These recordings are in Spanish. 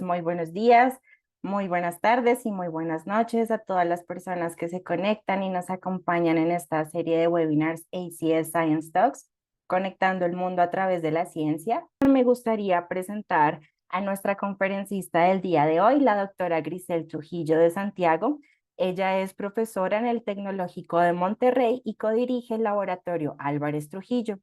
Muy buenos días, muy buenas tardes y muy buenas noches a todas las personas que se conectan y nos acompañan en esta serie de webinars ACS Science Talks, conectando el mundo a través de la ciencia. Me gustaría presentar a nuestra conferencista del día de hoy, la doctora Grisel Trujillo de Santiago. Ella es profesora en el Tecnológico de Monterrey y codirige el laboratorio Álvarez Trujillo.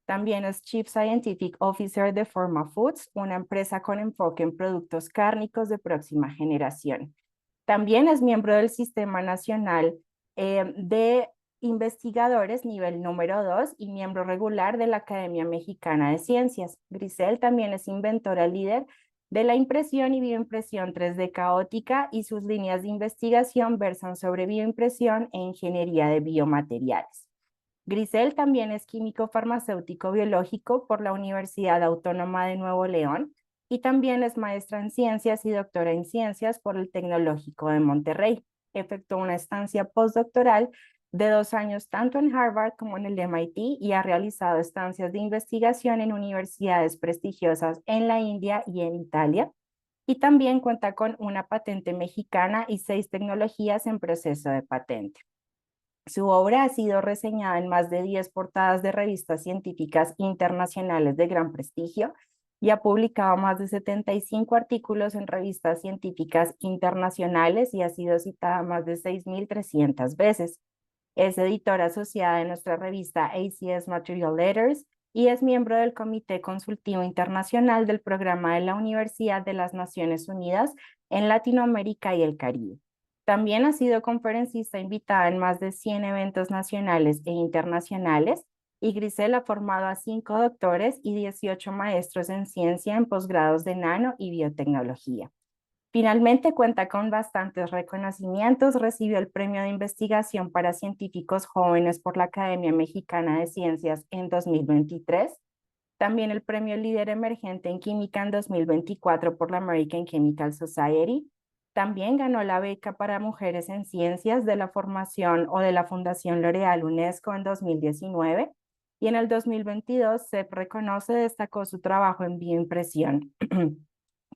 También es Chief Scientific Officer de Forma Foods, una empresa con enfoque en productos cárnicos de próxima generación. También es miembro del Sistema Nacional de Investigadores nivel número 2 y miembro regular de la Academia Mexicana de Ciencias. Grisel también es inventora líder de la impresión y bioimpresión 3D caótica y sus líneas de investigación versan sobre bioimpresión e ingeniería de biomateriales. Grisel también es químico farmacéutico biológico por la Universidad Autónoma de Nuevo León y también es maestra en ciencias y doctora en ciencias por el Tecnológico de Monterrey. Efectuó una estancia postdoctoral de 2 años tanto en Harvard como en el MIT y ha realizado estancias de investigación en universidades prestigiosas en la India y en Italia. Y también cuenta con una patente mexicana y 6 tecnologías en proceso de patente. Su obra ha sido reseñada en más de 10 portadas de revistas científicas internacionales de gran prestigio y ha publicado más de 75 artículos en revistas científicas internacionales y ha sido citada más de 6.300 veces. Es editora asociada de nuestra revista ACS Material Letters y es miembro del Comité Consultivo Internacional del Programa de la Universidad de las Naciones Unidas en Latinoamérica y el Caribe. También ha sido conferencista invitada en más de 100 eventos nacionales e internacionales y Grisel ha formado a 5 doctores y 18 maestros en ciencia en posgrados de nano y biotecnología. Finalmente cuenta con bastantes reconocimientos, recibió el Premio de Investigación para Científicos Jóvenes por la Academia Mexicana de Ciencias en 2023, también el Premio Líder Emergente en Química en 2024 por la American Chemical Society. También ganó la beca para mujeres en ciencias de la formación o de la Fundación L'Oréal UNESCO en 2019 y en el 2022 se reconoce destacó su trabajo en bioimpresión.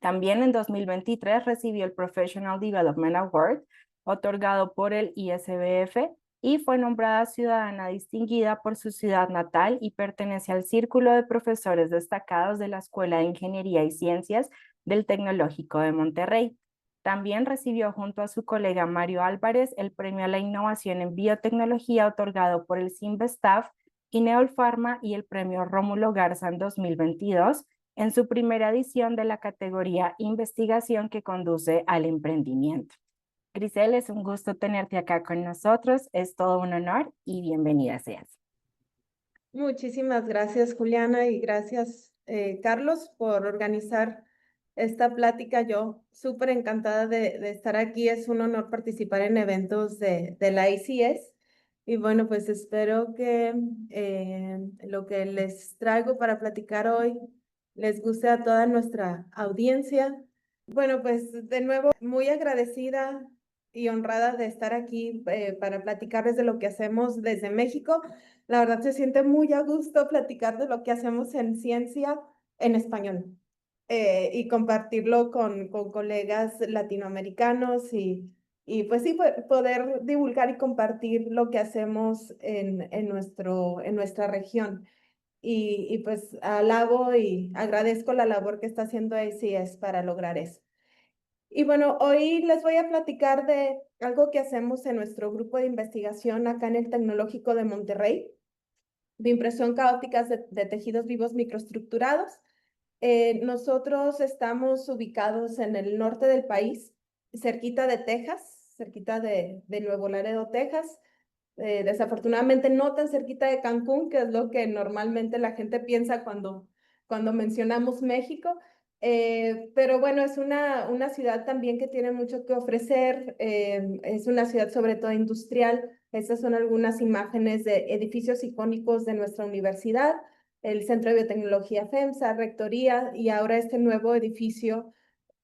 También en 2023 recibió el Professional Development Award otorgado por el ISBF y fue nombrada ciudadana distinguida por su ciudad natal y pertenece al Círculo de Profesores Destacados de la Escuela de Ingeniería y Ciencias del Tecnológico de Monterrey. También recibió junto a su colega Mario Álvarez el Premio a la Innovación en Biotecnología otorgado por el CIMBESTAF y Neolfarma y el Premio Rómulo Garza en 2022 en su primera edición de la categoría Investigación que conduce al emprendimiento. Grisel, es un gusto tenerte acá con nosotros, es todo un honor y bienvenida seas. Muchísimas gracias, Juliana, y gracias, Carlos, por organizar esta plática. Yo súper encantada de estar aquí. Es un honor participar en eventos de la ACS. Y bueno, pues espero que lo que les traigo para platicar hoy les guste a toda nuestra audiencia. Bueno, pues de nuevo, muy agradecida y honrada de estar aquí para platicarles de lo que hacemos desde México. La verdad se siente muy a gusto platicar de lo que hacemos en ciencia en español y compartirlo con colegas latinoamericanos y pues sí, poder divulgar y compartir lo que hacemos en nuestra región. Y pues alabo y agradezco la labor que está haciendo ACS para lograr eso. Y bueno, hoy les voy a platicar de algo que hacemos en nuestro grupo de investigación acá en el Tecnológico de Monterrey, de impresión caótica de tejidos vivos microestructurados. Nosotros estamos ubicados en el norte del país, cerquita de Texas, cerquita de Nuevo Laredo, Texas. Desafortunadamente no tan cerquita de Cancún, que es lo que normalmente la gente piensa cuando mencionamos México. Pero bueno, es una ciudad también que tiene mucho que ofrecer. Es una ciudad sobre todo industrial. Estas son algunas imágenes de edificios icónicos de nuestra universidad, el Centro de Biotecnología FEMSA, Rectoría y ahora este nuevo edificio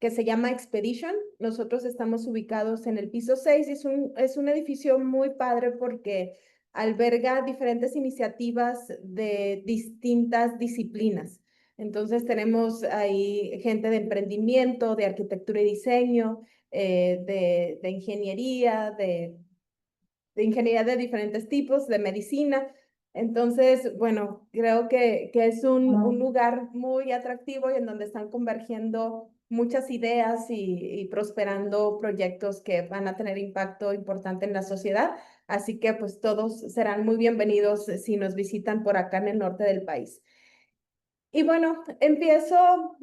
que se llama Expedition. Nosotros estamos ubicados en el piso 6 y es un edificio muy padre porque alberga diferentes iniciativas de distintas disciplinas. Entonces tenemos ahí gente de emprendimiento, de arquitectura y diseño, de ingeniería, de ingeniería de diferentes tipos, de medicina. Entonces, bueno, creo que es un lugar muy atractivo y en donde están convergiendo muchas ideas y prosperando proyectos que van a tener impacto importante en la sociedad. Así que pues todos serán muy bienvenidos si nos visitan por acá en el norte del país. Y bueno, empiezo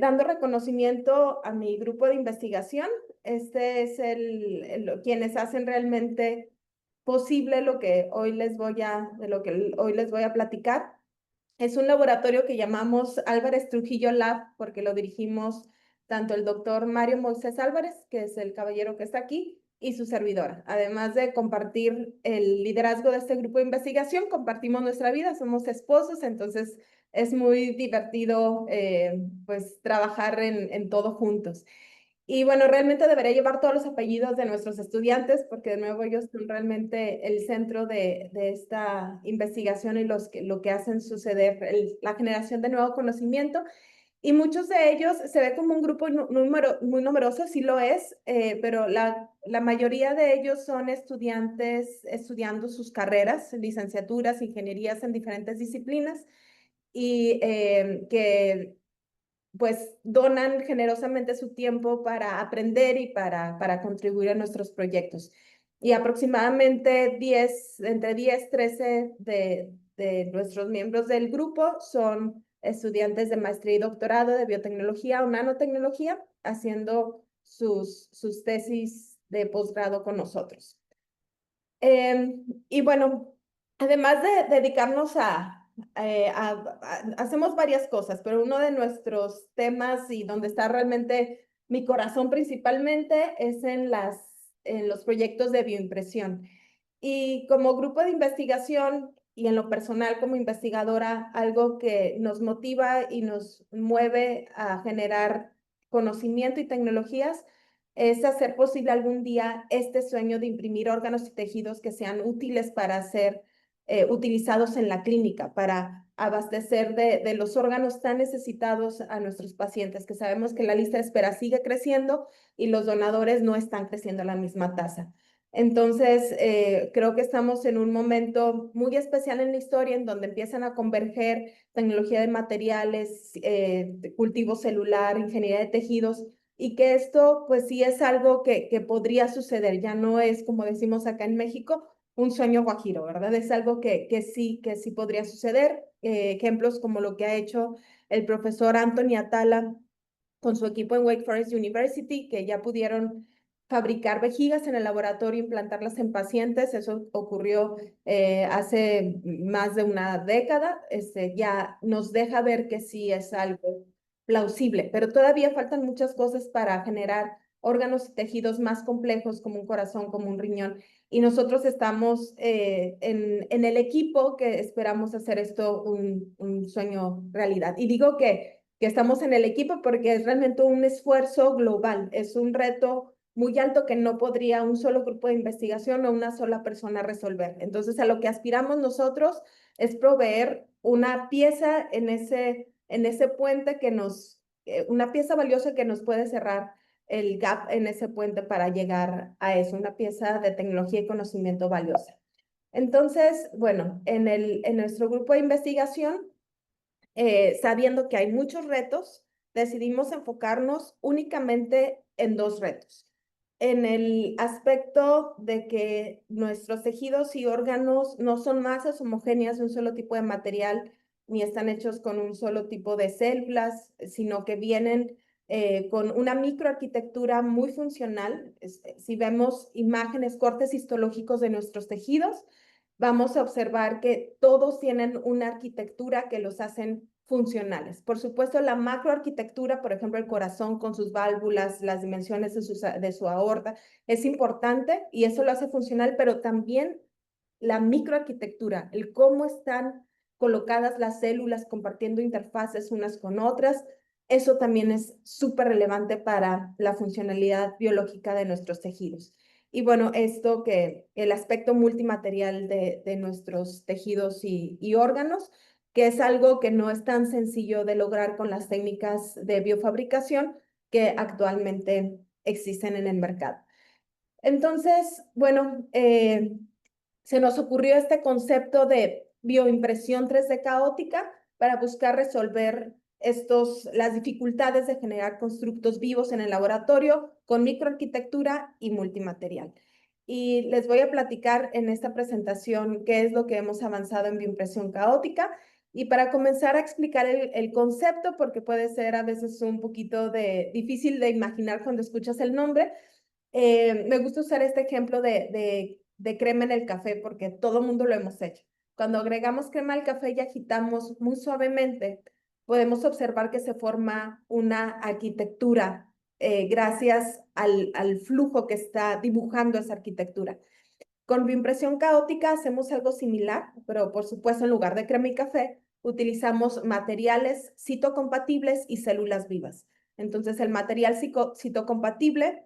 dando reconocimiento a mi grupo de investigación. Este es quienes hacen realmente posible lo que hoy les voy de lo que hoy les voy a platicar. Es un laboratorio que llamamos Álvarez Trujillo Lab porque lo dirigimos tanto el doctor Mario Moisés Álvarez, que es el caballero que está aquí, y su servidora. Además de compartir el liderazgo de este grupo de investigación, compartimos nuestra vida, somos esposos, entonces es muy divertido pues trabajar en todo juntos. Y bueno, realmente debería llevar todos los apellidos de nuestros estudiantes porque de nuevo ellos son realmente el centro de esta investigación y lo que hacen suceder la generación de nuevo conocimiento. Y muchos de ellos se ve como un grupo muy numeroso, sí lo es, pero la mayoría de ellos son estudiantes estudiando sus carreras, licenciaturas, ingenierías en diferentes disciplinas y que pues donan generosamente su tiempo para aprender y para contribuir a nuestros proyectos. Y aproximadamente entre 10 13 de nuestros miembros del grupo son estudiantes de maestría y doctorado de biotecnología o nanotecnología, haciendo sus tesis de posgrado con nosotros. Y bueno, además de dedicarnos hacemos varias cosas, pero uno de nuestros temas y donde está realmente mi corazón principalmente es en los proyectos de bioimpresión. Y como grupo de investigación y en lo personal como investigadora, algo que nos motiva y nos mueve a generar conocimiento y tecnologías es hacer posible algún día este sueño de imprimir órganos y tejidos que sean útiles para ser utilizados en la clínica, para abastecer de los órganos tan necesitados a nuestros pacientes, que sabemos que la lista de espera sigue creciendo y los donadores no están creciendo a la misma tasa. Entonces, creo que estamos en un momento muy especial en la historia en donde empiezan a converger tecnología de materiales, cultivo celular, ingeniería de tejidos, y que esto pues sí es algo que podría suceder, ya no es como decimos acá en México, un sueño guajiro, ¿verdad? Es algo que sí podría suceder. Ejemplos como lo que ha hecho el profesor Anthony Atala con su equipo en Wake Forest University, que ya pudieron fabricar vejigas en el laboratorio, implantarlas en pacientes. Eso ocurrió hace más de una década. Ya nos deja ver que sí es algo plausible, pero todavía faltan muchas cosas para generar órganos y tejidos más complejos como un corazón, como un riñón. Y nosotros estamos en el equipo que esperamos hacer esto un sueño realidad. Y digo que estamos en el equipo porque es realmente un esfuerzo global, es un reto muy alto que no podría un solo grupo de investigación o una sola persona resolver. Entonces, a lo que aspiramos nosotros es proveer una pieza en ese puente una pieza valiosa que nos puede cerrar el gap en ese puente para llegar a eso, una pieza de tecnología y conocimiento valiosa. Entonces, bueno, en nuestro grupo de investigación, sabiendo que hay muchos retos, decidimos enfocarnos únicamente en dos retos. En el aspecto de que nuestros tejidos y órganos no son masas homogéneas de un solo tipo de material, ni están hechos con un solo tipo de células, sino que vienen con una microarquitectura muy funcional. Si vemos imágenes, cortes histológicos de nuestros tejidos, vamos a observar que todos tienen una arquitectura que los hacen funcionales. Por supuesto, la macroarquitectura, por ejemplo, el corazón con sus válvulas, las dimensiones de su aorta, es importante y eso lo hace funcional, pero también la microarquitectura, el cómo están colocadas las células compartiendo interfaces unas con otras, eso también es súper relevante para la funcionalidad biológica de nuestros tejidos. Y bueno, esto que el aspecto multimaterial de nuestros tejidos y órganos que es algo que no es tan sencillo de lograr con las técnicas de biofabricación que actualmente existen en el mercado. Entonces, bueno, se nos ocurrió este concepto de bioimpresión 3D caótica para buscar resolver las dificultades de generar constructos vivos en el laboratorio con microarquitectura y multimaterial. Y les voy a platicar en esta presentación qué es lo que hemos avanzado en bioimpresión caótica. Y para comenzar a explicar el concepto, porque puede ser a veces un poquito difícil de imaginar cuando escuchas el nombre, me gusta usar este ejemplo de crema en el café porque todo mundo lo hemos hecho. Cuando agregamos crema al café y agitamos muy suavemente, podemos observar que se forma una arquitectura gracias al flujo que está dibujando esa arquitectura. Con bioimpresión caótica hacemos algo similar, pero por supuesto en lugar de crema y café, utilizamos materiales citocompatibles y células vivas. Entonces el material citocompatible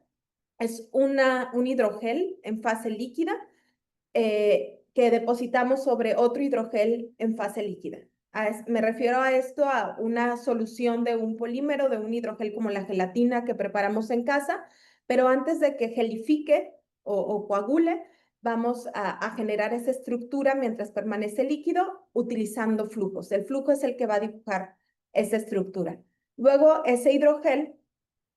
es un hidrogel en fase líquida que depositamos sobre otro hidrogel en fase líquida. Me refiero a esto a una solución de un polímero, de un hidrogel como la gelatina que preparamos en casa, pero antes de que gelifique o coagule, vamos a generar esa estructura mientras permanece líquido utilizando flujos. El flujo es el que va a dibujar esa estructura. Luego, ese hidrogel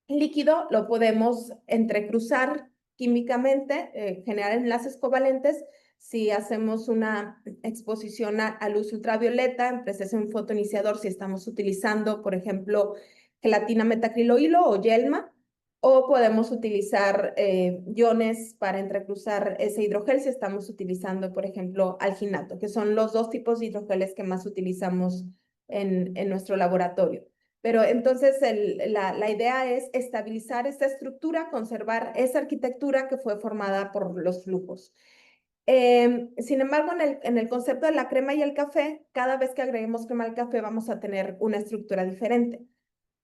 líquido lo podemos entrecruzar químicamente, generar enlaces covalentes si hacemos una exposición a luz ultravioleta, en presencia de un fotoiniciador, si estamos utilizando, por ejemplo, gelatina metacrilohilo o yelma, o podemos utilizar iones para entrecruzar ese hidrogel si estamos utilizando, por ejemplo, alginato, que son los dos tipos de hidrogeles que más utilizamos en nuestro laboratorio. Pero entonces la idea es estabilizar esta estructura, conservar esa arquitectura que fue formada por los flujos. Sin embargo, en el concepto de la crema y el café, cada vez que agreguemos crema al café vamos a tener una estructura diferente.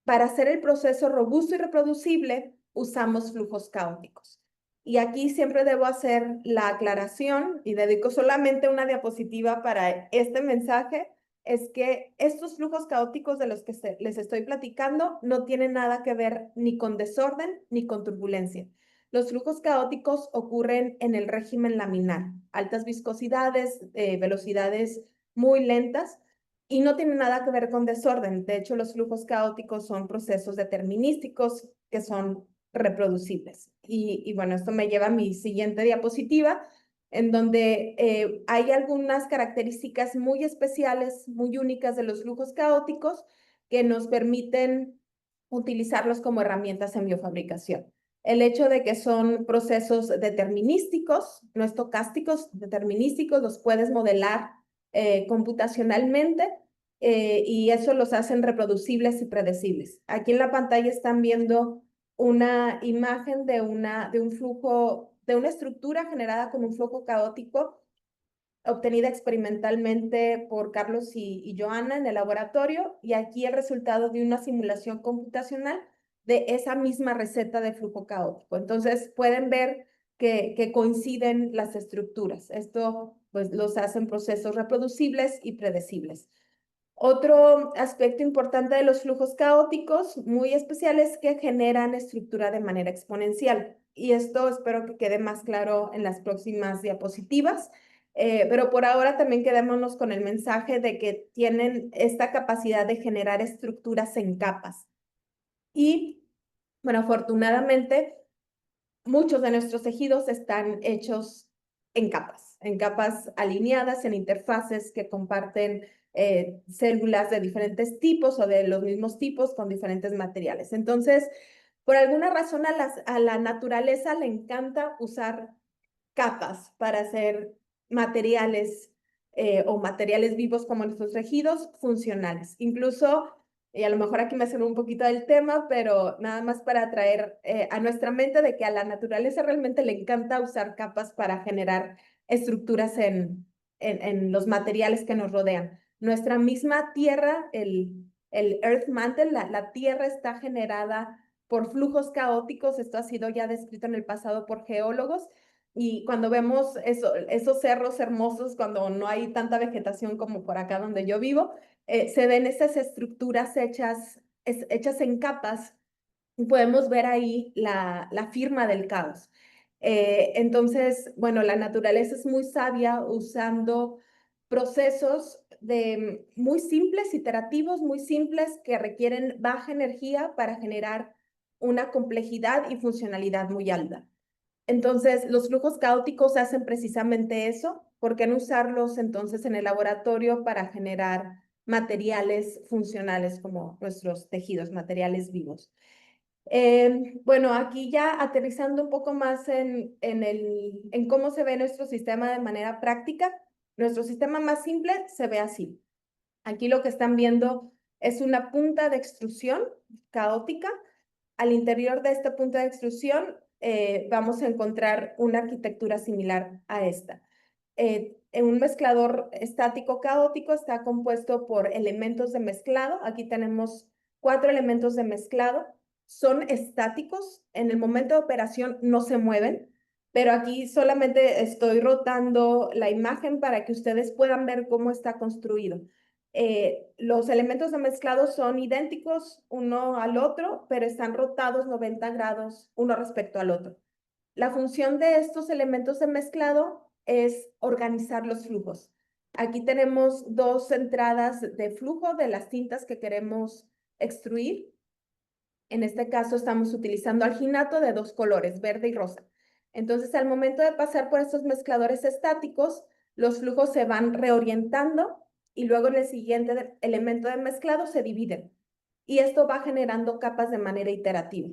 Para hacer el proceso robusto y reproducible, usamos flujos caóticos. Y aquí siempre debo hacer la aclaración y dedico solamente una diapositiva para este mensaje, es que estos flujos caóticos de los que les estoy platicando no tienen nada que ver ni con desorden ni con turbulencia. Los flujos caóticos ocurren en el régimen laminar, altas viscosidades, velocidades muy lentas, y no tiene nada que ver con desorden. De hecho, los flujos caóticos son procesos determinísticos que son reproducibles. Y bueno, esto me lleva a mi siguiente diapositiva, en donde hay algunas características muy especiales, muy únicas de los flujos caóticos que nos permiten utilizarlos como herramientas en biofabricación. El hecho de que son procesos determinísticos, no estocásticos, determinísticos, los puedes modelar computacionalmente y eso los hacen reproducibles y predecibles. Aquí en la pantalla están viendo una imagen de un flujo, de una estructura generada con un flujo caótico obtenida experimentalmente por Carlos y Joana en el laboratorio, y aquí el resultado de una simulación computacional de esa misma receta de flujo caótico. Entonces pueden ver que coinciden las estructuras. Esto pues los hacen procesos reproducibles y predecibles. Otro aspecto importante de los flujos caóticos muy especial es que generan estructura de manera exponencial. Y esto espero que quede más claro en las próximas diapositivas. Pero por ahora también quedémonos con el mensaje de que tienen esta capacidad de generar estructuras en capas. Y, bueno, afortunadamente, muchos de nuestros tejidos están hechos en capas alineadas, en interfaces que comparten células de diferentes tipos o de los mismos tipos con diferentes materiales. Entonces, por alguna razón a la naturaleza le encanta usar capas para hacer materiales o materiales vivos como nuestros tejidos funcionales. Incluso, y a lo mejor aquí me salió un poquito del tema, pero nada más para traer a nuestra mente de que a la naturaleza realmente le encanta usar capas para generar estructuras en los materiales que nos rodean. Nuestra misma tierra, el Earth Mantle, la tierra está generada por flujos caóticos. Esto ha sido ya descrito en el pasado por geólogos, Y cuando vemos esos cerros hermosos, cuando no hay tanta vegetación como por acá donde yo vivo, se ven esas estructuras hechas en capas y podemos ver ahí la firma del caos. Entonces, bueno, la naturaleza es muy sabia usando procesos muy simples, iterativos, muy simples, que requieren baja energía para generar una complejidad y funcionalidad muy alta. Entonces, los flujos caóticos hacen precisamente eso. ¿Por qué no usarlos entonces en el laboratorio para generar materiales funcionales como nuestros tejidos, materiales vivos? Bueno, aquí ya aterrizando un poco más en cómo se ve nuestro sistema de manera práctica, nuestro sistema más simple se ve así. Aquí lo que están viendo es una punta de extrusión caótica. Al interior de esta punta de extrusión vamos a encontrar una arquitectura similar a esta. En un mezclador estático caótico está compuesto por elementos de mezclado. Aquí tenemos 4 elementos de mezclado. Son estáticos. En el momento de operación no se mueven, pero aquí solamente estoy rotando la imagen para que ustedes puedan ver cómo está construido. Los elementos de mezclado son idénticos uno al otro, pero están rotados 90 grados uno respecto al otro. La función de estos elementos de mezclado es organizar los flujos. Aquí tenemos 2 entradas de flujo de las tintas que queremos extruir. En este caso estamos utilizando alginato de 2 colores, verde y rosa. Entonces, al momento de pasar por estos mezcladores estáticos, los flujos se van reorientando y luego en el siguiente elemento de mezclado se dividen. Y esto va generando capas de manera iterativa.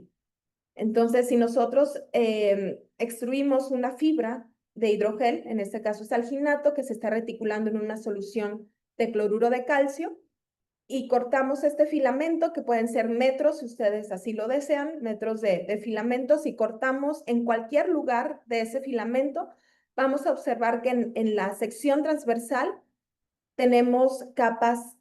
Entonces, si nosotros extruimos una fibra de hidrogel, en este caso es alginato, que se está reticulando en una solución de cloruro de calcio, y cortamos este filamento, que pueden ser metros, si ustedes así lo desean, metros de filamentos, y cortamos en cualquier lugar de ese filamento, vamos a observar que en la sección transversal tenemos capas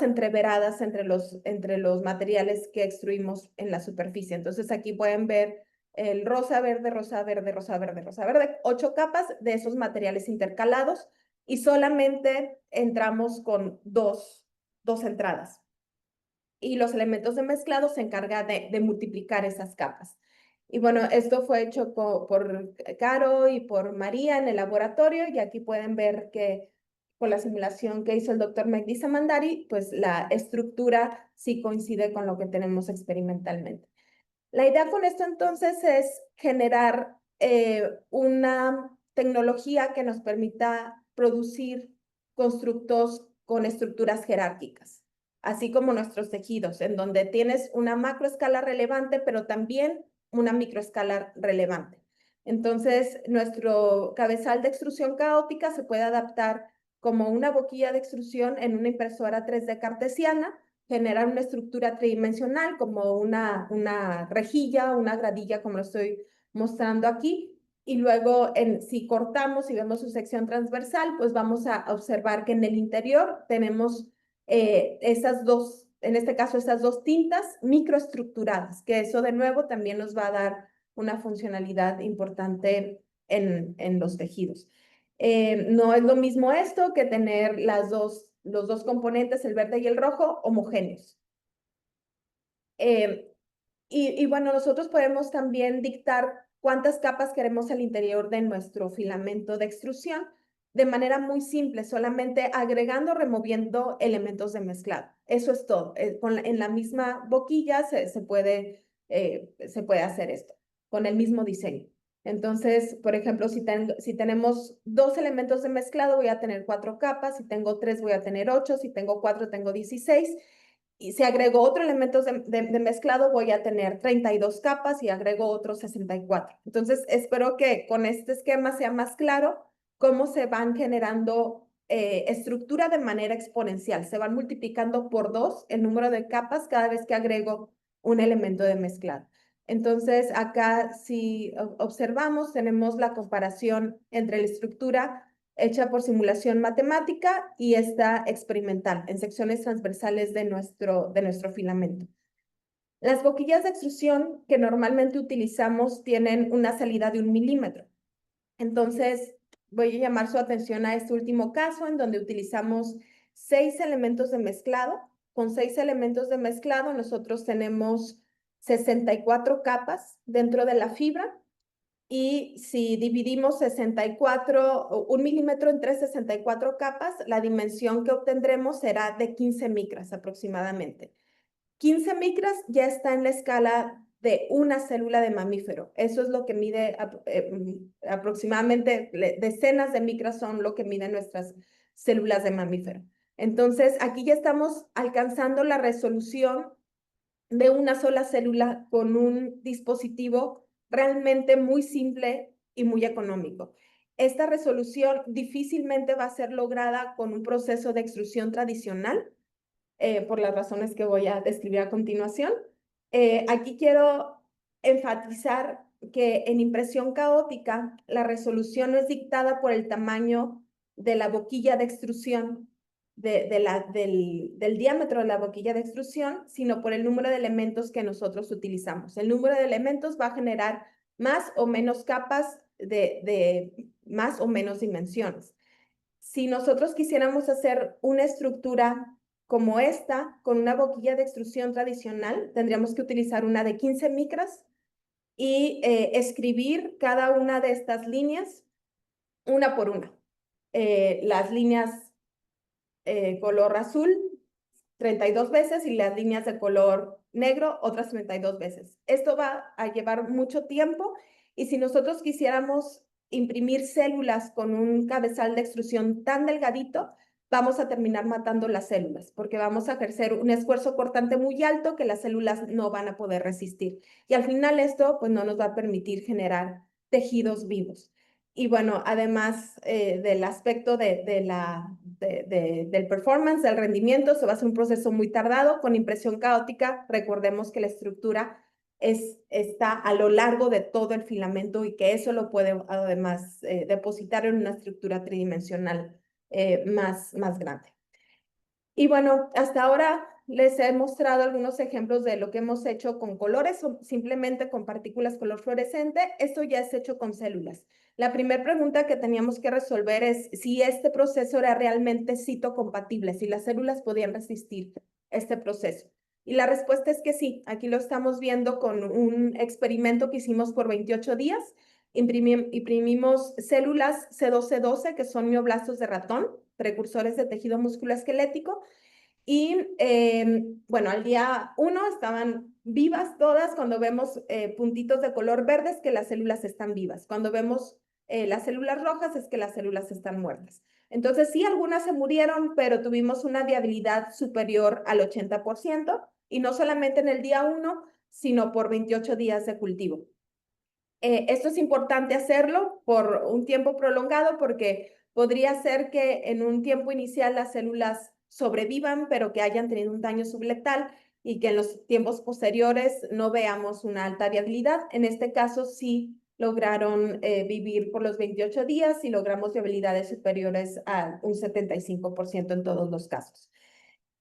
entreveradas entre los materiales que extruimos en la superficie. Entonces aquí pueden ver el rosa, verde, rosa, verde, rosa, verde, rosa, verde, 8 capas de esos materiales intercalados, y solamente entramos con dos entradas. Y los elementos de mezclado se encargan de multiplicar esas capas. Y bueno, esto fue hecho por Caro y por María en el laboratorio, y aquí pueden ver que con la simulación que hizo el doctor Mehdi Samandari, pues la estructura sí coincide con lo que tenemos experimentalmente. La idea con esto entonces es generar una tecnología que nos permita producir constructos con estructuras jerárquicas, así como nuestros tejidos, en donde tienes una macroescala relevante, pero también una microescala relevante. Entonces, nuestro cabezal de extrusión caótica se puede adaptar como una boquilla de extrusión en una impresora 3D cartesiana, generar una estructura tridimensional como una rejilla, una gradilla, como lo estoy mostrando aquí. Y luego, si cortamos y vemos su sección transversal, pues vamos a observar que en el interior tenemos esas dos, en este caso, esas 2 tintas microestructuradas, que eso de nuevo también nos va a dar una funcionalidad importante en los tejidos. No es lo mismo esto que tener los dos componentes, el verde y el rojo, homogéneos. Y bueno, nosotros podemos también dictar cuántas capas queremos al interior de nuestro filamento de extrusión de manera muy simple, solamente agregando, removiendo elementos de mezclado. Eso es todo. En la misma boquilla se puede hacer esto, con el mismo diseño. Entonces, por ejemplo, si tenemos 2 elementos de mezclado, voy a tener 4 capas. Si tengo 3, voy a tener 8. Si tengo 4, tengo 16. Y si agrego otro elemento de mezclado, voy a tener 32 capas, y agrego otros 64. Entonces, espero que con este esquema sea más claro cómo se van generando estructura de manera exponencial. Se van multiplicando por 2 el número de capas cada vez que agrego un elemento de mezclado. Entonces, acá si observamos, tenemos la comparación entre la estructura hecha por simulación matemática y esta experimental en secciones transversales de nuestro filamento. Las boquillas de extrusión que normalmente utilizamos tienen una salida de 1 milímetro. Entonces, voy a llamar su atención a este último caso en donde utilizamos 6 elementos de mezclado. Con 6 elementos de mezclado, nosotros tenemos 64 capas dentro de la fibra. Y si dividimos 1 milímetro entre 64 capas, la dimensión que obtendremos será de 15 micras aproximadamente. 15 micras ya está en la escala de una célula de mamífero. Eso es lo que mide aproximadamente, decenas de micras son lo que miden nuestras células de mamífero. Entonces, aquí ya estamos alcanzando la resolución de una sola célula con un dispositivo realmente muy simple y muy económico. Esta resolución difícilmente va a ser lograda con un proceso de extrusión tradicional, por las razones que voy a describir a continuación. Aquí quiero enfatizar que en impresión caótica la resolución no es dictada por el tamaño de la boquilla de extrusión, del diámetro de la boquilla de extrusión, sino por el número de elementos que nosotros utilizamos. El número de elementos va a generar más o menos capas de más o menos dimensiones. Si nosotros quisiéramos hacer una estructura como esta, con una boquilla de extrusión tradicional, tendríamos que utilizar una de 15 micras y escribir cada una de estas líneas una por una. Las líneas color azul 32 veces y las líneas de color negro otras 32 veces. Esto va a llevar mucho tiempo y si nosotros quisiéramos imprimir células con un cabezal de extrusión tan delgadito, vamos a terminar matando las células porque vamos a ejercer un esfuerzo cortante muy alto que las células no van a poder resistir. Y al final esto pues no nos va a permitir generar tejidos vivos. Y bueno, además del aspecto del performance, del rendimiento, se va a hacer un proceso muy tardado con impresión caótica. Recordemos que la estructura está a lo largo de todo el filamento y que eso lo puede además depositar en una estructura tridimensional más grande. Y bueno, hasta ahora les he mostrado algunos ejemplos de lo que hemos hecho con colores o simplemente con partículas color fluorescente. Esto ya es hecho con células. La primera pregunta que teníamos que resolver es si este proceso era realmente citocompatible, si las células podían resistir este proceso. Y la respuesta es que sí. Aquí lo estamos viendo con un experimento que hicimos por 28 días. Imprimimos células C12-12, que son mioblastos de ratón, precursores de tejido musculoesquelético. Y bueno, al día 1 estaban vivas todas. Cuando vemos puntitos de color verde es que las células están vivas. Cuando vemos las células rojas es que las células están muertas. Entonces sí, algunas se murieron, pero tuvimos una viabilidad superior al 80%, y no solamente en el día 1, sino por 28 días de cultivo. Esto es importante hacerlo por un tiempo prolongado porque podría ser que en un tiempo inicial las células sobrevivan, pero que hayan tenido un daño subletal y que en los tiempos posteriores no veamos una alta viabilidad. En este caso sí lograron vivir por los 28 días y logramos viabilidades superiores a un 75% en todos los casos.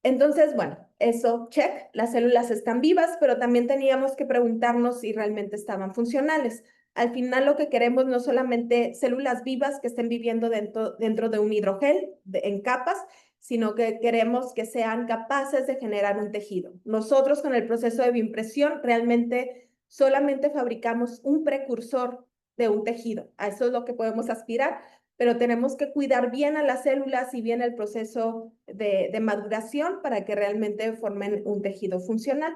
Entonces, bueno, eso, check, las células están vivas, pero también teníamos que preguntarnos si realmente estaban funcionales. Al final lo que queremos no solamente células vivas que estén viviendo dentro de un hidrogel en capas, sino que queremos que sean capaces de generar un tejido. Nosotros con el proceso de bioimpresión realmente solamente fabricamos un precursor de un tejido. A eso es lo que podemos aspirar, pero tenemos que cuidar bien a las células y bien el proceso de maduración para que realmente formen un tejido funcional.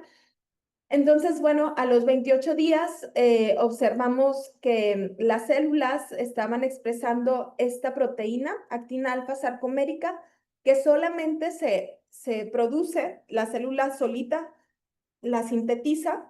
Entonces, bueno, a los 28 días observamos que las células estaban expresando esta proteína, actina alfa sarcomérica, que solamente se produce, la célula solita la sintetiza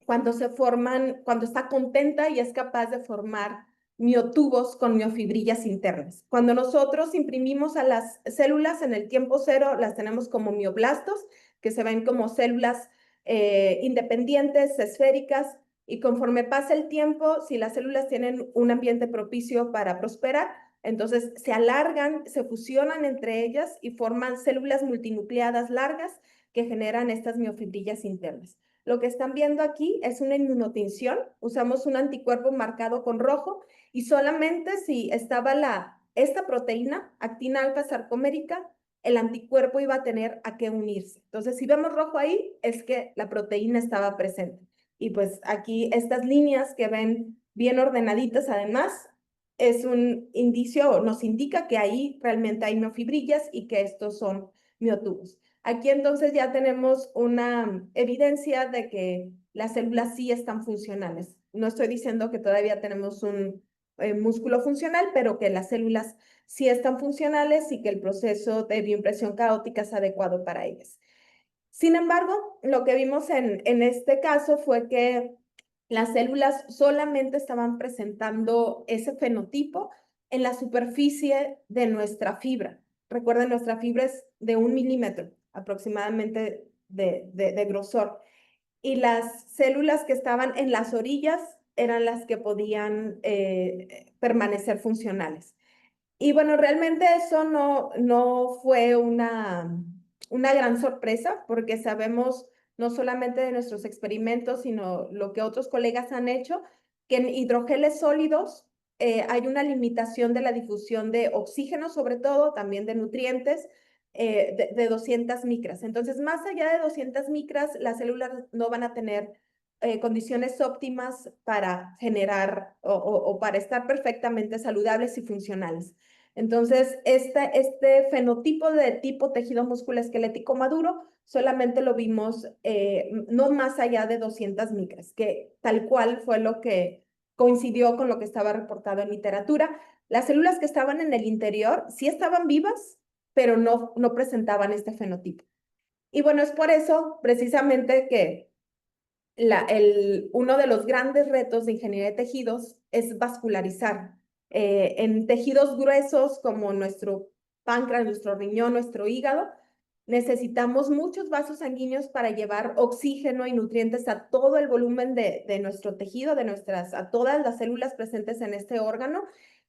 cuando está contenta y es capaz de formar miotubos con miofibrillas internas. Cuando nosotros imprimimos a las células en el tiempo cero, las tenemos como mioblastos, que se ven como células independientes, esféricas, y conforme pasa el tiempo, si las células tienen un ambiente propicio para prosperar, entonces se alargan, se fusionan entre ellas y forman células multinucleadas largas que generan estas miofibrillas internas. Lo que están viendo aquí es una inmunotinción. Usamos un anticuerpo marcado con rojo y solamente si estaba esta proteína, actina alfa sarcomérica, el anticuerpo iba a tener a qué unirse. Entonces, si vemos rojo ahí, es que la proteína estaba presente. Y pues aquí estas líneas que ven bien ordenaditas, además, es un indicio, nos indica que ahí realmente hay miofibrillas y que estos son miotubos. Aquí entonces ya tenemos una evidencia de que las células sí están funcionales. No estoy diciendo que todavía tenemos un músculo funcional, pero que las células sí están funcionales y que el proceso de bioimpresión caótica es adecuado para ellas. Sin embargo, lo que vimos en este caso fue que las células solamente estaban presentando ese fenotipo en la superficie de nuestra fibra. Recuerden, nuestra fibra es de 1 milímetro aproximadamente de grosor. Y las células que estaban en las orillas eran las que podían permanecer funcionales. Y bueno, realmente eso no fue una gran sorpresa, porque sabemos no solamente de nuestros experimentos, sino lo que otros colegas han hecho, que en hidrogeles sólidos hay una limitación de la difusión de oxígeno, sobre todo, también de nutrientes, de 200 micras. Entonces, más allá de 200 micras, las células no van a tener condiciones óptimas para generar o para estar perfectamente saludables y funcionales. Entonces, este fenotipo de tipo tejido musculoesquelético maduro solamente lo vimos no más allá de 200 micras, que tal cual fue lo que coincidió con lo que estaba reportado en literatura. Las células que estaban en el interior sí estaban vivas, pero no presentaban este fenotipo. Y bueno, es por eso precisamente que uno de los grandes retos de ingeniería de tejidos es vascularizar. En tejidos gruesos como nuestro páncreas, nuestro riñón, nuestro hígado, necesitamos muchos vasos sanguíneos para llevar oxígeno y nutrientes a todo el volumen de nuestro tejido, a todas las células presentes en este órgano,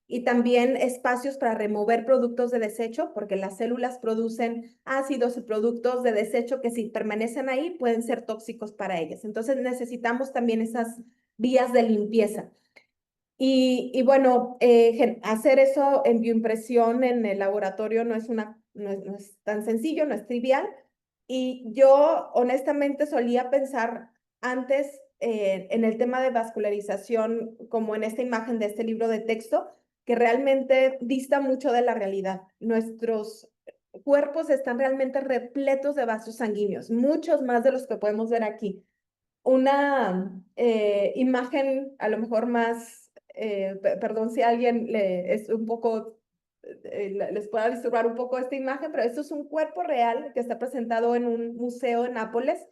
y también espacios para remover productos de desecho, porque las células producen ácidos y productos de desecho que si permanecen ahí pueden ser tóxicos para ellas. Entonces necesitamos también esas vías de limpieza. Y bueno, hacer eso en bioimpresión en el laboratorio no es tan sencillo, no es trivial. Y yo honestamente solía pensar antes en el tema de vascularización, como en esta imagen de este libro de texto, que realmente dista mucho de la realidad. Nuestros cuerpos están realmente repletos de vasos sanguíneos, muchos más de los que podemos ver aquí. Una imagen a lo mejor más, perdón si a alguien es un poco, les pueda disturbar un poco esta imagen, pero esto es un cuerpo real que está presentado en un museo en Nápoles,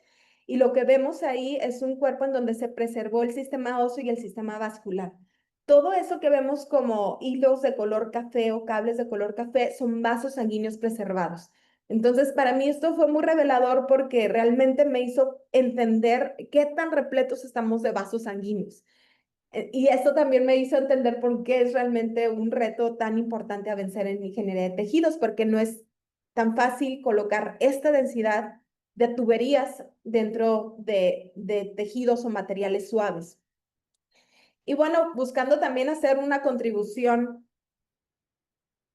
y lo que vemos ahí es un cuerpo en donde se preservó el sistema óseo y el sistema vascular. Todo eso que vemos como hilos de color café o cables de color café son vasos sanguíneos preservados. Entonces, para mí esto fue muy revelador porque realmente me hizo entender qué tan repletos estamos de vasos sanguíneos. Y esto también me hizo entender por qué es realmente un reto tan importante a vencer en ingeniería de tejidos, porque no es tan fácil colocar esta densidad de tuberías dentro de tejidos o materiales suaves. Y bueno, buscando también hacer una contribución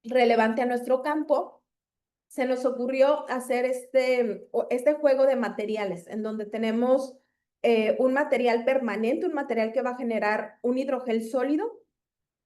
relevante a nuestro campo, se nos ocurrió hacer este juego de materiales en donde tenemos un material permanente, un material que va a generar un hidrogel sólido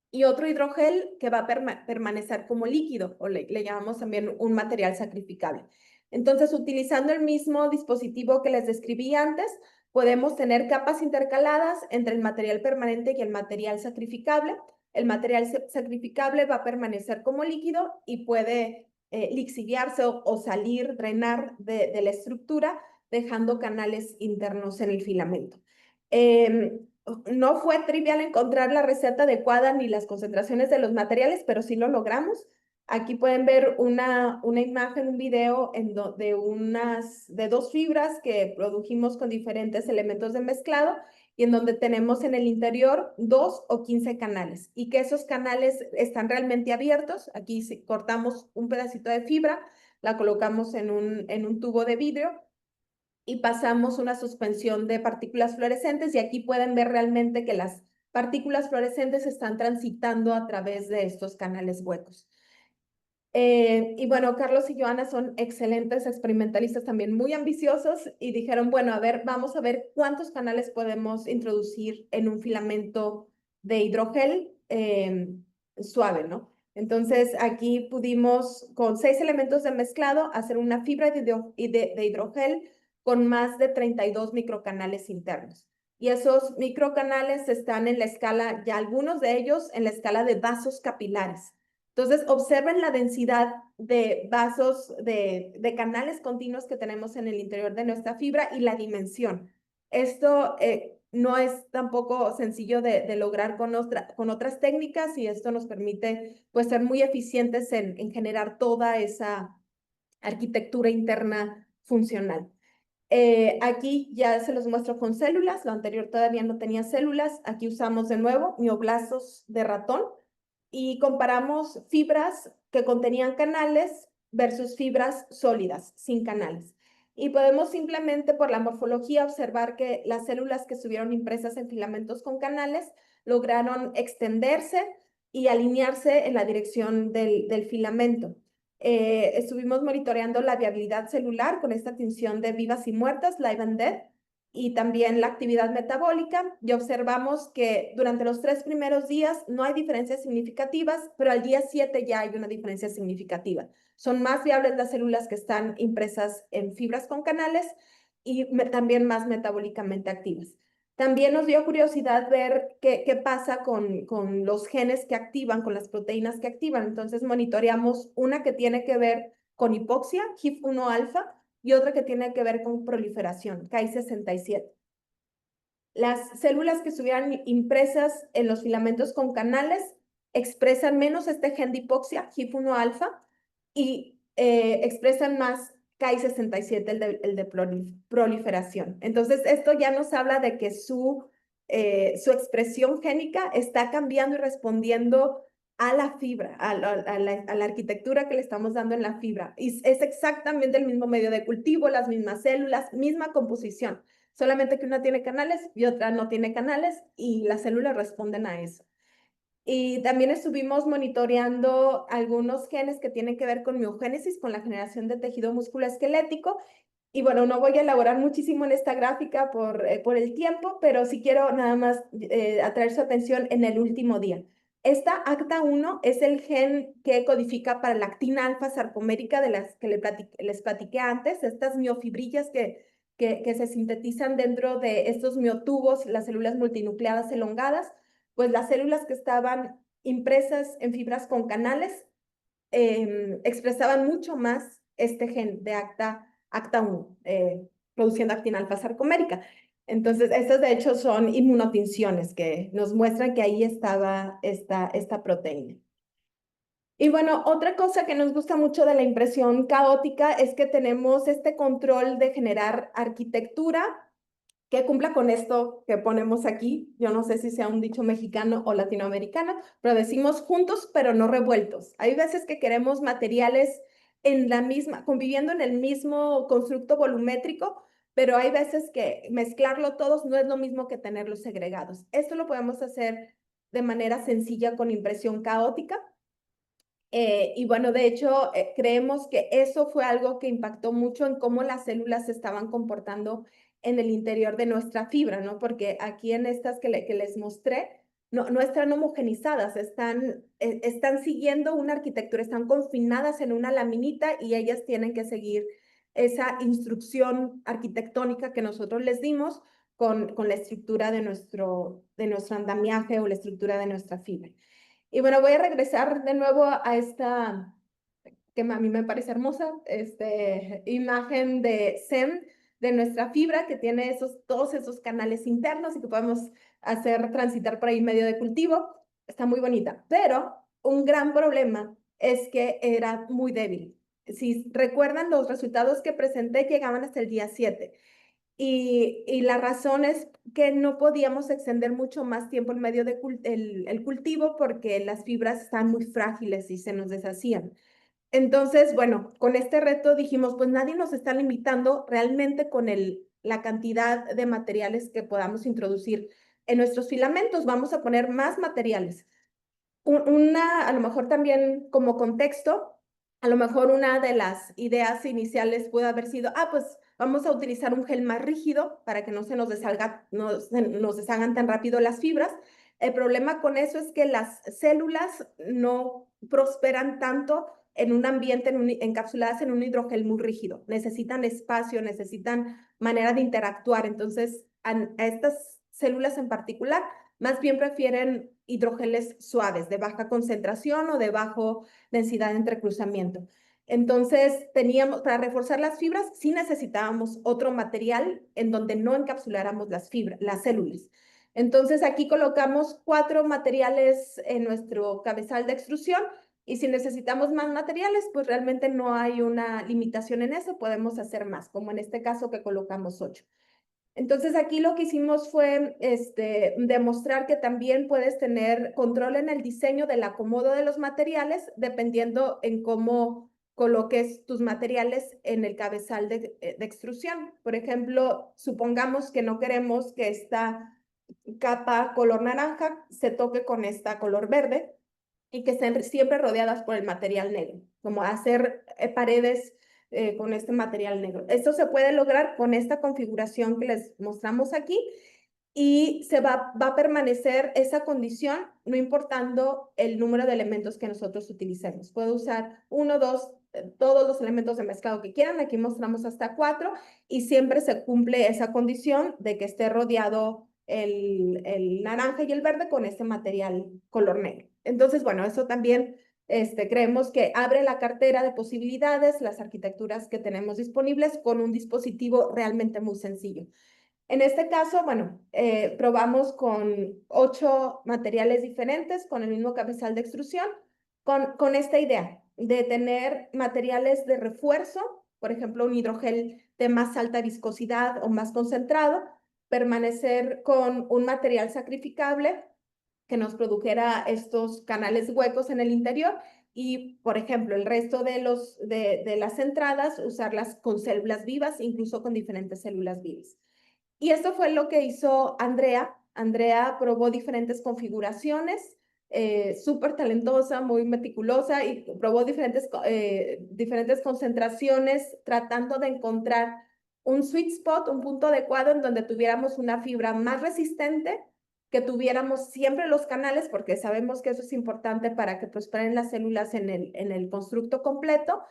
y otro hidrogel que va a permanecer como líquido, o le llamamos también un material sacrificable. Entonces, utilizando el mismo dispositivo que les describí antes, podemos tener capas intercaladas entre el material permanente y el material sacrificable. El material sacrificable va a permanecer como líquido y puede lixiviarse o salir, drenar de la estructura, dejando canales internos en el filamento. No fue trivial encontrar la receta adecuada ni las concentraciones de los materiales, pero sí lo logramos. Aquí pueden ver una imagen, un video de dos fibras que produjimos con diferentes elementos de mezclado, y en donde tenemos en el interior 2 o 15 canales, y que esos canales están realmente abiertos. Aquí cortamos un pedacito de fibra, la colocamos en un tubo de vidrio y pasamos una suspensión de partículas fluorescentes, y aquí pueden ver realmente que las partículas fluorescentes están transitando a través de estos canales huecos. Y bueno, Carlos y Joana son excelentes experimentalistas, también muy ambiciosos, y dijeron, bueno, a ver, vamos a ver cuántos canales podemos introducir en un filamento de hidrogel suave, ¿no? Entonces aquí pudimos, con 6 elementos de mezclado, hacer una fibra de hidrogel con más de 32 microcanales internos. Y esos microcanales están en la escala, ya algunos de ellos en la escala de vasos capilares. Entonces, observen la densidad de vasos, de canales continuos que tenemos en el interior de nuestra fibra y la dimensión. Esto no es tampoco sencillo de lograr con otras técnicas, y esto nos permite pues ser muy eficientes en generar toda esa arquitectura interna funcional. Aquí ya se los muestro con células, lo anterior todavía no tenía células. Aquí usamos de nuevo mioblastos de ratón y comparamos fibras que contenían canales versus fibras sólidas, sin canales. Y podemos simplemente por la morfología observar que las células que estuvieron impresas en filamentos con canales lograron extenderse y alinearse en la dirección del filamento. Estuvimos monitoreando la viabilidad celular con esta tinción de vivas y muertas, live and dead, y también la actividad metabólica, y observamos que durante los 3 primeros días no hay diferencias significativas, pero al día 7 ya hay una diferencia significativa. Son más viables las células que están impresas en fibras con canales y también más metabólicamente activas. También nos dio curiosidad ver qué pasa con los genes que activan, con las proteínas que activan. Entonces monitoreamos una que tiene que ver con hipoxia, HIF-1 alfa, y otra que tiene que ver con proliferación, Ki67. Las células que estuvieran impresas en los filamentos con canales expresan menos este gen de hipoxia, HIF-1 alfa, y expresan más Ki67, el de proliferación. Entonces, esto ya nos habla de que su expresión génica está cambiando y respondiendo a la fibra, a la arquitectura que le estamos dando en la fibra. Y es exactamente el mismo medio de cultivo, las mismas células, misma composición, solamente que una tiene canales y otra no tiene canales, y las células responden a eso. Y también estuvimos monitoreando algunos genes que tienen que ver con miogénesis, con la generación de tejido musculoesquelético. Y bueno, no voy a elaborar muchísimo en esta gráfica por el tiempo, pero sí quiero nada más atraer su atención en el último día. Esta ACTA1 es el gen que codifica para la actina alfa sarcomérica de las que les platiqué antes, estas miofibrillas que se sintetizan dentro de estos miotubos, las células multinucleadas elongadas. Pues las células que estaban impresas en fibras con canales expresaban mucho más este gen de ACTA1, produciendo actina alfa sarcomérica. Entonces, estas de hecho son inmunotinciones que nos muestran que ahí estaba esta proteína. Y bueno, otra cosa que nos gusta mucho de la impresión caótica es que tenemos este control de generar arquitectura que cumpla con esto que ponemos aquí. Yo no sé si sea un dicho mexicano o latinoamericano, pero decimos juntos pero no revueltos. Hay veces que queremos materiales en la misma, conviviendo en el mismo constructo volumétrico, pero hay veces que mezclarlo todos no es lo mismo que tenerlos segregados. Esto lo podemos hacer de manera sencilla con impresión caótica. Y bueno, de hecho, creemos que eso fue algo que impactó mucho en cómo las células se estaban comportando en el interior de nuestra fibra, ¿no? Porque aquí en estas que les mostré, no están homogenizadas, están siguiendo una arquitectura, están confinadas en una laminita, y ellas tienen que seguir esa instrucción arquitectónica que nosotros les dimos con la estructura de nuestro andamiaje o la estructura de nuestra fibra. Y bueno, voy a regresar de nuevo a esta, que a mí me parece hermosa, imagen de SEM, de nuestra fibra, que tiene todos esos canales internos y que podemos hacer transitar por ahí medio de cultivo. Está muy bonita, pero un gran problema es que era muy débil. Si recuerdan, los resultados que presenté llegaban hasta el día 7. Y la razón es que no podíamos extender mucho más tiempo en medio el cultivo, porque las fibras están muy frágiles y se nos deshacían. Entonces, bueno, con este reto dijimos, pues nadie nos está limitando realmente con la cantidad de materiales que podamos introducir en nuestros filamentos. Vamos a poner más materiales. A lo mejor también como contexto, a lo mejor una de las ideas iniciales puede haber sido, pues vamos a utilizar un gel más rígido para que no se nos nos deshagan tan rápido las fibras. El problema con eso es que las células no prosperan tanto en un ambiente encapsuladas en un hidrogel muy rígido. Necesitan espacio, necesitan manera de interactuar. Entonces, a estas células en particular, más bien prefieren hidrogeles suaves, de baja concentración o de baja densidad de entrecruzamiento. Entonces, para reforzar las fibras, sí necesitábamos otro material en donde no encapsuláramos las células. Entonces, aquí colocamos 4 materiales en nuestro cabezal de extrusión y si necesitamos más materiales, pues realmente no hay una limitación en eso, podemos hacer más, como en este caso que colocamos 8. Entonces aquí lo que hicimos fue demostrar que también puedes tener control en el diseño del acomodo de los materiales dependiendo en cómo coloques tus materiales en el cabezal de extrusión. Por ejemplo, supongamos que no queremos que esta capa color naranja se toque con esta color verde y que estén siempre rodeadas por el material negro, como hacer paredes con este material negro. Esto se puede lograr con esta configuración que les mostramos aquí y va a permanecer esa condición no importando el número de elementos que nosotros utilicemos. Puedo usar 1, 2, todos los elementos de mezclado que quieran. Aquí mostramos hasta 4 y siempre se cumple esa condición de que esté rodeado el naranja y el verde con este material color negro. Entonces, bueno, eso también creemos que abre la cartera de posibilidades, las arquitecturas que tenemos disponibles con un dispositivo realmente muy sencillo. En este caso, bueno, probamos con 8 materiales diferentes, con el mismo cabezal de extrusión, con esta idea de tener materiales de refuerzo, por ejemplo, un hidrogel de más alta viscosidad o más concentrado, permanecer con un material sacrificable que nos produjera estos canales huecos en el interior y, por ejemplo, el resto de las entradas, usarlas con células vivas, incluso con diferentes células vivas. Y esto fue lo que hizo Andrea. Andrea probó diferentes configuraciones, súper talentosa, muy meticulosa, y probó diferentes concentraciones tratando de encontrar un sweet spot, un punto adecuado en donde tuviéramos una fibra más resistente, que tuviéramos siempre los canales, porque sabemos que eso es importante para que prosperen las células en el constructo completo,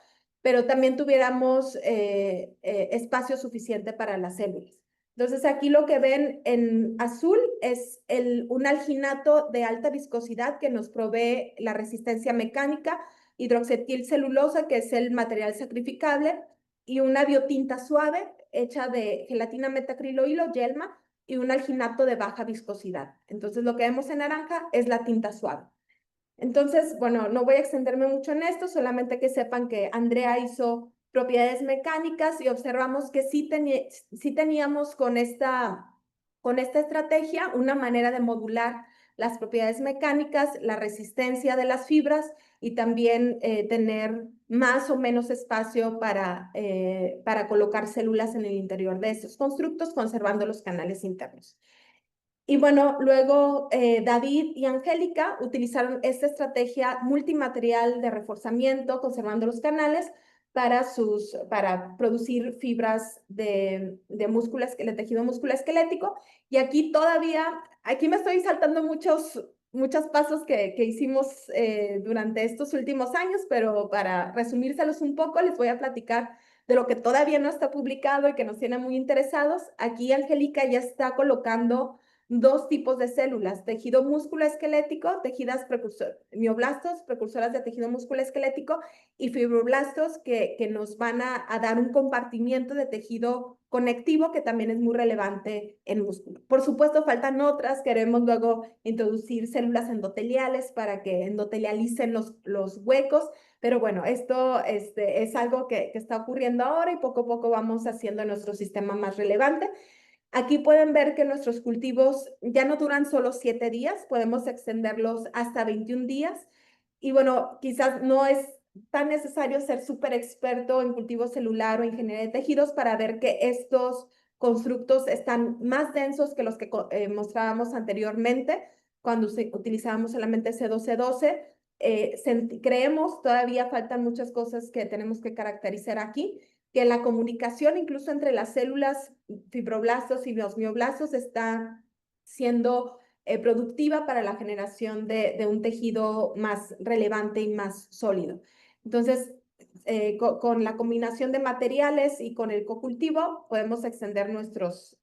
pero también tuviéramos espacio suficiente para las células. Entonces aquí lo que ven en azul es un alginato de alta viscosidad que nos provee la resistencia mecánica, hidroxetilcelulosa, que es el material sacrificable, y una biotinta suave hecha de gelatina metacriloilo, yelma, y un alginato de baja viscosidad. Entonces lo que vemos en naranja es la tinta suave. Entonces, bueno, no voy a extenderme mucho en esto, solamente que sepan que Andrea hizo propiedades mecánicas y observamos que sí teníamos con esta estrategia una manera de modular las propiedades mecánicas, la resistencia de las fibras y también tener más o menos espacio para colocar células en el interior de estos constructos, conservando los canales internos. Y bueno, luego David y Angélica utilizaron esta estrategia multimaterial de reforzamiento, conservando los canales, para producir fibras de tejido musculoesquelético. Y aquí aquí me estoy saltando muchos pasos que hicimos durante estos últimos años, pero para resumírselos un poco, les voy a platicar de lo que todavía no está publicado y que nos tiene muy interesados. Aquí Angélica ya está colocando 2 tipos de células, tejido músculo-esquelético, mioblastos, precursoras de tejido músculo-esquelético, y fibroblastos que nos van a dar un compartimiento de tejido conectivo que también es muy relevante en músculo. Por supuesto, faltan otras, queremos luego introducir células endoteliales para que endotelialicen los huecos, pero bueno, esto es algo que está ocurriendo ahora y poco a poco vamos haciendo nuestro sistema más relevante. Aquí pueden ver que nuestros cultivos ya no duran solo 7 días, podemos extenderlos hasta 21 días. Y bueno, quizás no es tan necesario ser súper experto en cultivo celular o ingeniería de tejidos para ver que estos constructos están más densos que los que mostrábamos anteriormente cuando utilizábamos solamente C12-12. Creemos, todavía faltan muchas cosas que tenemos que caracterizar aquí, que la comunicación incluso entre las células fibroblastos y los mioblastos está siendo productiva para la generación de un tejido más relevante y más sólido. Entonces, con la combinación de materiales y con el cocultivo, podemos extender nuestros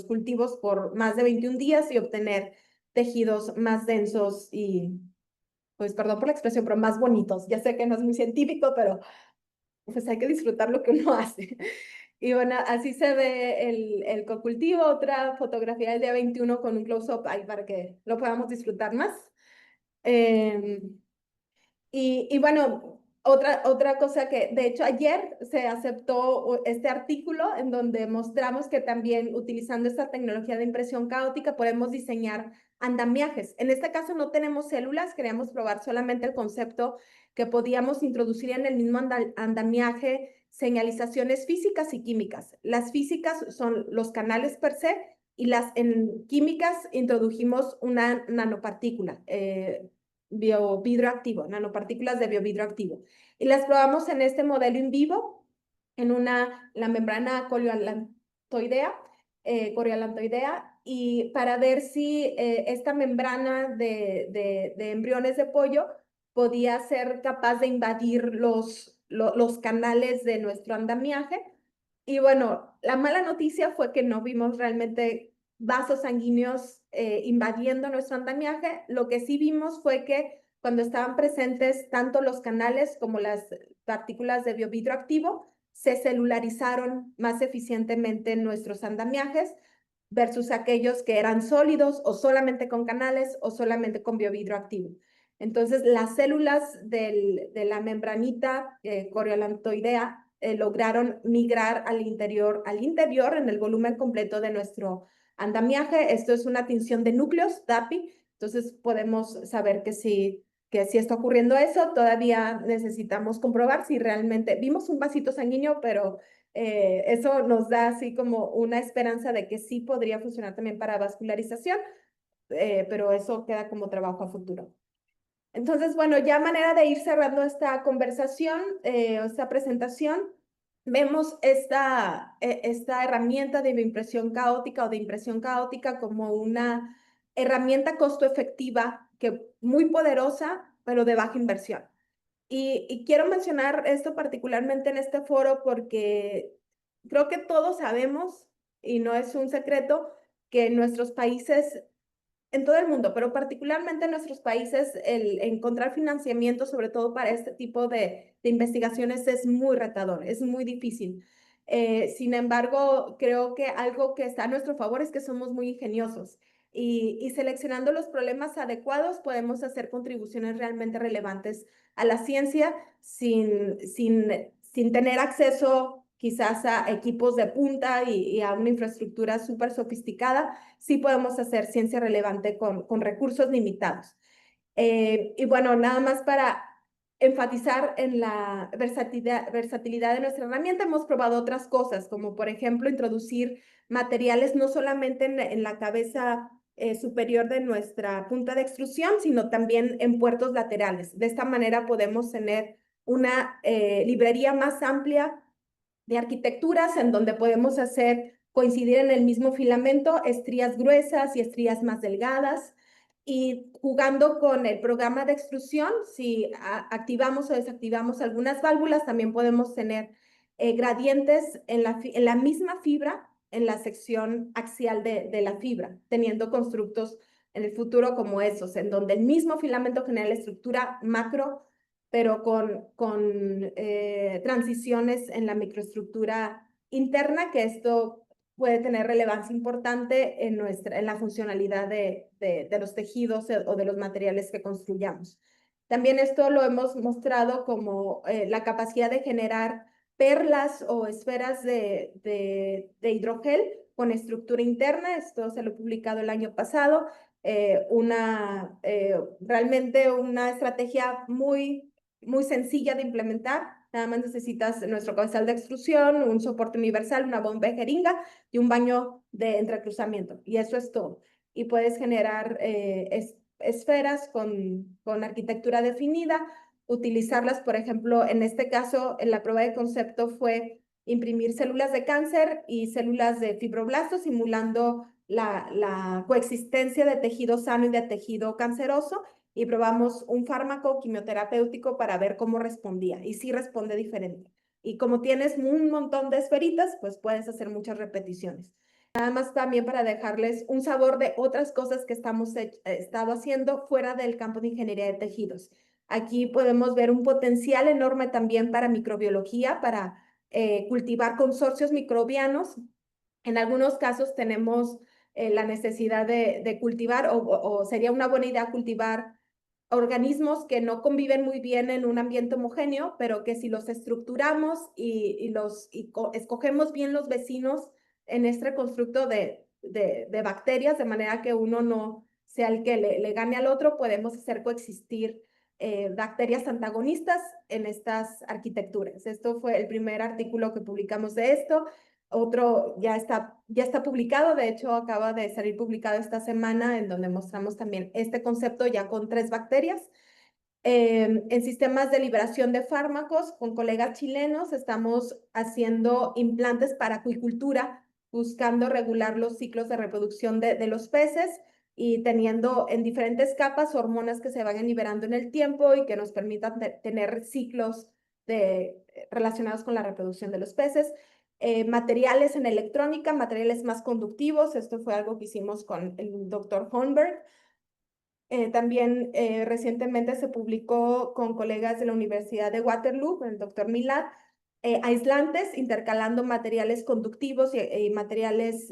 cultivos por más de 21 días y obtener tejidos más densos y, pues, perdón por la expresión, pero más bonitos. Ya sé que no es muy científico, pero pues hay que disfrutar lo que uno hace. Y bueno, así se ve el cocultivo. Otra fotografía del día 21 con un close-up ahí para que lo podamos disfrutar más. Eh, y bueno, otra cosa que, de hecho, ayer se aceptó este artículo en donde mostramos que también utilizando esta tecnología de impresión caótica podemos diseñar andamiajes. En este caso no tenemos células, queríamos probar solamente el concepto que podíamos introducir en el mismo andamiaje señalizaciones físicas y químicas. Las físicas son los canales per se y las en químicas introdujimos una nanopartícula. Biovidrio activo, nanopartículas de biovidrio activo. Y las probamos en este modelo in vivo, en la membrana coriolantoidea, y para ver si esta membrana de embriones de pollo podía ser capaz de invadir los canales de nuestro andamiaje. Y bueno, la mala noticia fue que no vimos realmente vasos sanguíneos invadiendo nuestro andamiaje. Lo que sí vimos fue que cuando estaban presentes tanto los canales como las partículas de biovidrio activo, se celularizaron más eficientemente en nuestros andamiajes versus aquellos que eran sólidos o solamente con canales o solamente con biovidrio activo. Entonces, las células de la membranita coriolantoidea lograron migrar al interior en el volumen completo de nuestro andamiaje. Esto es una tinción de núcleos, DAPI, entonces podemos saber que sí está ocurriendo eso. Todavía necesitamos comprobar si realmente vimos un vasito sanguíneo, pero eso nos da así como una esperanza de que sí podría funcionar también para vascularización, pero eso queda como trabajo a futuro. Entonces, bueno, ya manera de ir cerrando esta conversación, esta presentación, vemos esta herramienta de impresión caótica o de impresión caótica como una herramienta costo efectiva, muy poderosa, pero de baja inversión. Y quiero mencionar esto particularmente en este foro porque creo que todos sabemos, y no es un secreto, que en nuestros países, en todo el mundo, pero particularmente en nuestros países, el encontrar financiamiento, sobre todo para este tipo de investigaciones, es muy retador, es muy difícil. Sin embargo, creo que algo que está a nuestro favor es que somos muy ingeniosos y seleccionando los problemas adecuados podemos hacer contribuciones realmente relevantes a la ciencia sin tener acceso quizás a equipos de punta y a una infraestructura súper sofisticada. Sí podemos hacer ciencia relevante con recursos limitados. Y bueno, nada más para enfatizar en la versatilidad de nuestra herramienta, hemos probado otras cosas, como por ejemplo introducir materiales no solamente en la cabeza superior de nuestra punta de extrusión, sino también en puertos laterales. De esta manera podemos tener una librería más amplia de arquitecturas en donde podemos hacer coincidir en el mismo filamento estrías gruesas y estrías más delgadas. Y jugando con el programa de extrusión, si activamos o desactivamos algunas válvulas, también podemos tener gradientes en la misma fibra, en la sección axial de la fibra, teniendo constructos en el futuro como esos, en donde el mismo filamento genera la estructura macro, pero con transiciones en la microestructura interna, que esto puede tener relevancia importante en la funcionalidad de los tejidos o de los materiales que construyamos. También esto lo hemos mostrado como la capacidad de generar perlas o esferas de hidrogel con estructura interna. Esto se lo he publicado el año pasado. Realmente una estrategia muy muy sencilla de implementar. Nada más necesitas nuestro cabezal de extrusión, un soporte universal, una bomba de jeringa y un baño de entrecruzamiento. Y eso es todo. Y puedes generar esferas con arquitectura definida, utilizarlas, por ejemplo, en este caso, en la prueba de concepto fue imprimir células de cáncer y células de fibroblastos, simulando la coexistencia de tejido sano y de tejido canceroso, y probamos un fármaco quimioterapéutico para ver cómo respondía, y sí responde diferente. Y como tienes un montón de esferitas, pues puedes hacer muchas repeticiones. Nada más también para dejarles un sabor de otras cosas que estamos estado haciendo fuera del campo de ingeniería de tejidos. Aquí podemos ver un potencial enorme también para microbiología, para cultivar consorcios microbianos. En algunos casos tenemos la necesidad de cultivar, o sería una buena idea cultivar organismos que no conviven muy bien en un ambiente homogéneo, pero que si los estructuramos y escogemos bien los vecinos en este constructo de bacterias, de manera que uno no sea el que le gane al otro, podemos hacer coexistir bacterias antagonistas en estas arquitecturas. Esto fue el primer artículo que publicamos de esto. Otro ya está publicado, de hecho acaba de salir publicado esta semana, en donde mostramos también este concepto ya con 3 bacterias. En sistemas de liberación de fármacos, con colegas chilenos, estamos haciendo implantes para acuicultura, buscando regular los ciclos de reproducción de los peces y teniendo en diferentes capas hormonas que se vayan liberando en el tiempo y que nos permitan tener ciclos relacionados con la reproducción de los peces. Materiales en electrónica, materiales más conductivos. Esto fue algo que hicimos con el doctor Holmberg. También recientemente se publicó con colegas de la Universidad de Waterloo, el doctor Milad, aislantes intercalando materiales conductivos y materiales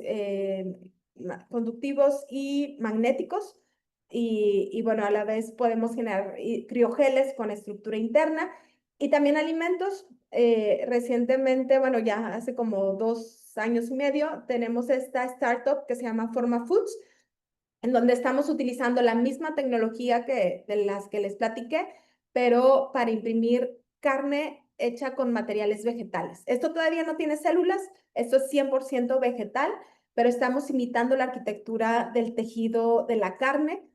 conductivos y magnéticos. Y bueno, a la vez podemos generar criogeles con estructura interna y también alimentos. Recientemente, bueno, ya hace como 2 años y medio, tenemos esta startup que se llama Forma Foods, en donde estamos utilizando la misma tecnología de las que les platiqué, pero para imprimir carne hecha con materiales vegetales. Esto todavía no tiene células, esto es 100% vegetal, pero estamos imitando la arquitectura del tejido de la carne,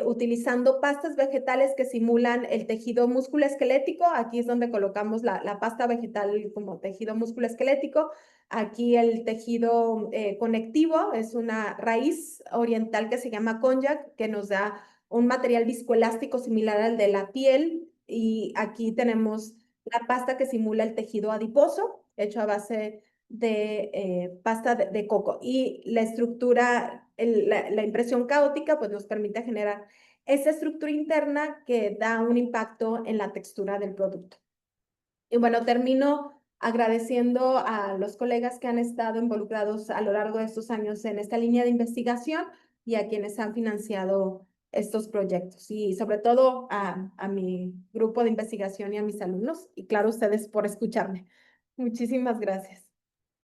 utilizando pastas vegetales que simulan el tejido músculo-esquelético. Aquí es donde colocamos la pasta vegetal como tejido músculo-esquelético. Aquí el tejido conectivo es una raíz oriental que se llama konjac, que nos da un material viscoelástico similar al de la piel. Y aquí tenemos la pasta que simula el tejido adiposo, hecho a base de pasta de coco. Y la estructura, la impresión caótica, pues nos permite generar esa estructura interna que da un impacto en la textura del producto. Y bueno, termino agradeciendo a los colegas que han estado involucrados a lo largo de estos años en esta línea de investigación y a quienes han financiado estos proyectos, y sobre todo a mi grupo de investigación y a mis alumnos, y claro, ustedes por escucharme. Muchísimas gracias.